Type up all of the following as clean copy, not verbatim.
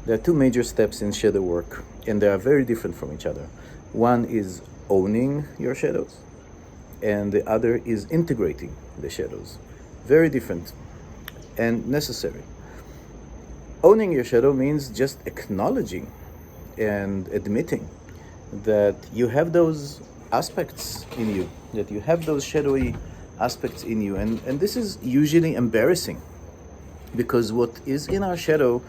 There are two major steps in shadow work, and they are very different from each other. One is owning your shadows, and the other is integrating the shadows. Very different and necessary. Owning your shadow means just acknowledging and admitting that you have those aspects in you, that you have those shadowy aspects in you. And this is usually embarrassing, because what is in our shadow,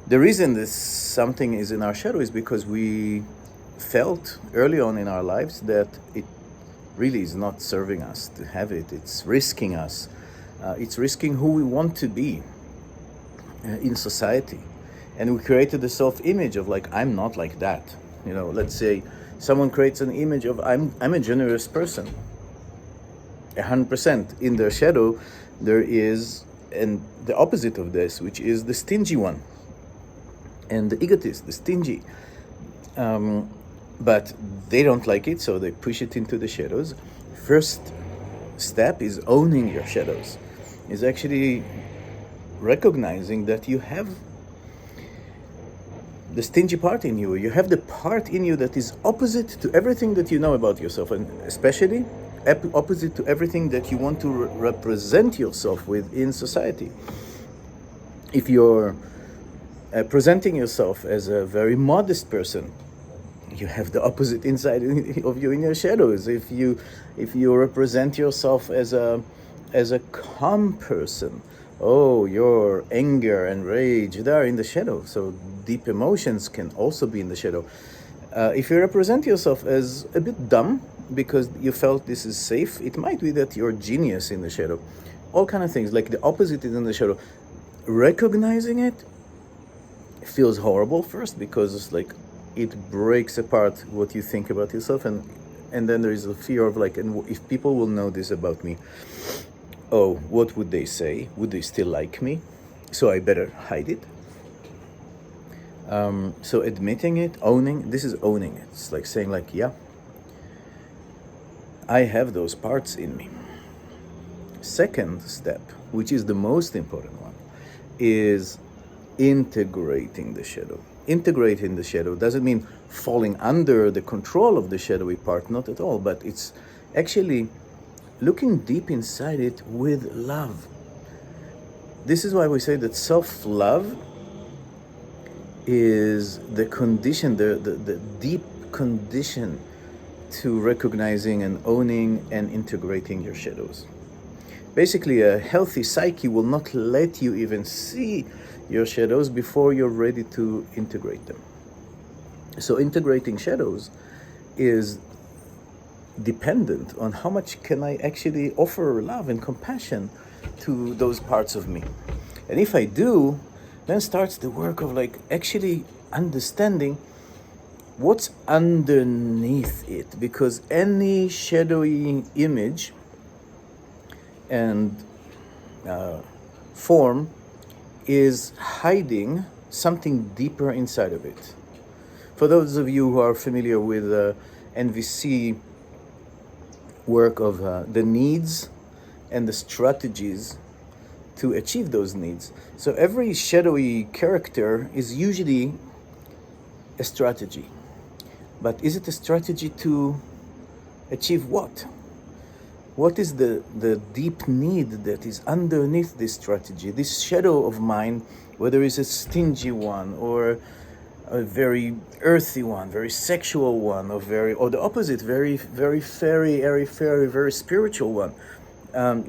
the reason this something is in our shadow is because we felt early on in our lives that it really is not serving us to have it. It's risking us. It's risking who we want to be in society. And we created a self-image of like, I'm not like that. Let's say someone creates an image of I'm a generous person. 100%. In their shadow, there is the opposite of this, which is the stingy one. And the egotist, the stingy. But they don't like it, so they push it into the shadows. First step is owning your shadows. Is actually recognizing that you have the stingy part in you. You have the part in you that is opposite to everything that you know about yourself, and especially opposite to everything that you want to represent yourself with in society. If you're presenting yourself as a very modest person, you have the opposite inside of you in your shadows. If you represent yourself as a calm person, your anger and rage, they are in the shadow. So deep emotions can also be in the shadow. If you represent yourself as a bit dumb because you felt this is safe, it might be that you're genius in the shadow. All kind of things, like the opposite is in the shadow. Recognizing it feels horrible first, because it's like it breaks apart what you think about yourself, and then there is a fear of like, and if people will know this about me, what would they say? Would they still like me? So I better hide it. So admitting it, owning, this is owning it. It's like saying like, yeah, I have those parts in me. Second step, which is the most important one, is integrating the shadow. Integrating the shadow doesn't mean falling under the control of the shadowy part, not at all, but it's actually looking deep inside it with love. This is why we say that self-love is the condition, the deep condition to recognizing and owning and integrating your shadows. Basically, a healthy psyche will not let you even see your shadows before you're ready to integrate them. So integrating shadows is dependent on how much can I actually offer love and compassion to those parts of me. And if I do, then starts the work of like actually understanding what's underneath it, because any shadowy image and form is hiding something deeper inside of it. For those of you who are familiar with NVC work of the needs and the strategies to achieve those needs. So every shadowy character is usually a strategy. But is it a strategy to achieve what? What is the deep need that is underneath this strategy? This shadow of mine, whether it's a stingy one or a very earthy one, very sexual one, or the opposite, very, very fairy, airy-fairy, very spiritual one.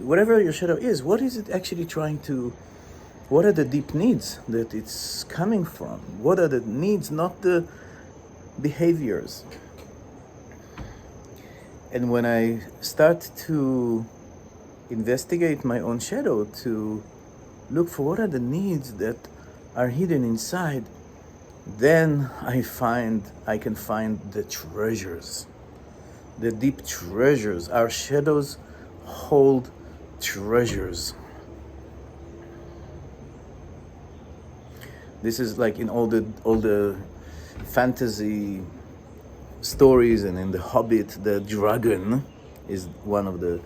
Whatever your shadow is, what is it actually trying to, what are the deep needs that it's coming from? What are the needs, not the behaviors? And when I start to investigate my own shadow, to look for what are the needs that are hidden inside, then I can find the treasures, the deep treasures. Our shadows hold treasures. This is like in all the fantasy stories, and in The Hobbit, the dragon is one of the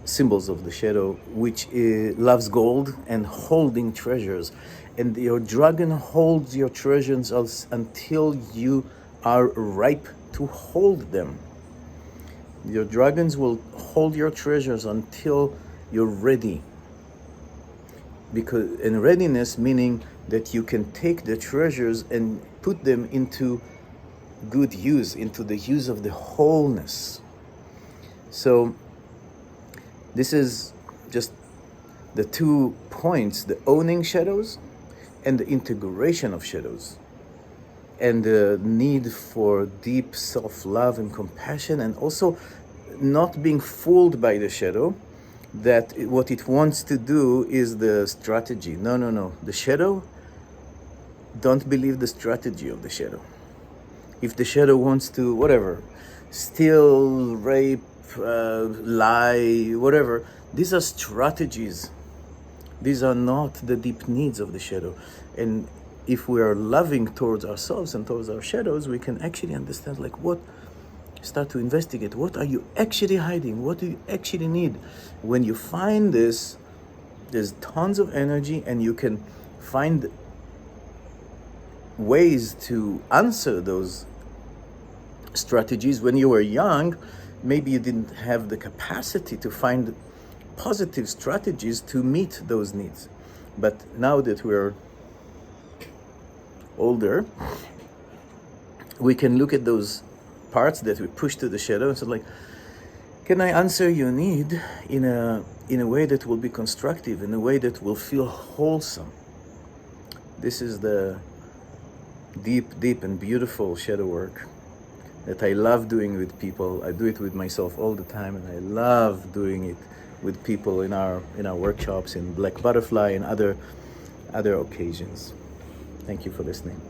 symbols of the shadow, which loves gold and holding treasures. And your dragon holds your treasures until you are ripe to hold them. Your dragons will hold your treasures until you're ready. Because in readiness, meaning that you can take the treasures and put them into good use, into the use of the wholeness. So this is just the 2 points: the owning shadows and the integration of shadows, and the need for deep self-love and compassion, and also not being fooled by the shadow that what it wants to do is the strategy. No. The shadow, don't believe the strategy of the shadow. If the shadow wants to, whatever, steal, rape, lie, whatever, these are strategies. These are not the deep needs of the shadow. And if we are loving towards ourselves and towards our shadows, we can actually understand, like, start to investigate. What are you actually hiding? What do you actually need? When you find this, there's tons of energy, and you can find ways to answer those strategies. When you were young, maybe you didn't have the capacity to find positive strategies to meet those needs. But now that we're older, we can look at those parts that we push to the shadow and say, like, can I answer your need in a way that will be constructive, in a way that will feel wholesome? This is the deep and beautiful shadow work that I love doing with people. I do it with myself all the time, and I love doing it with people in our workshops, in Black Butterfly, and other occasions. Thank you for listening.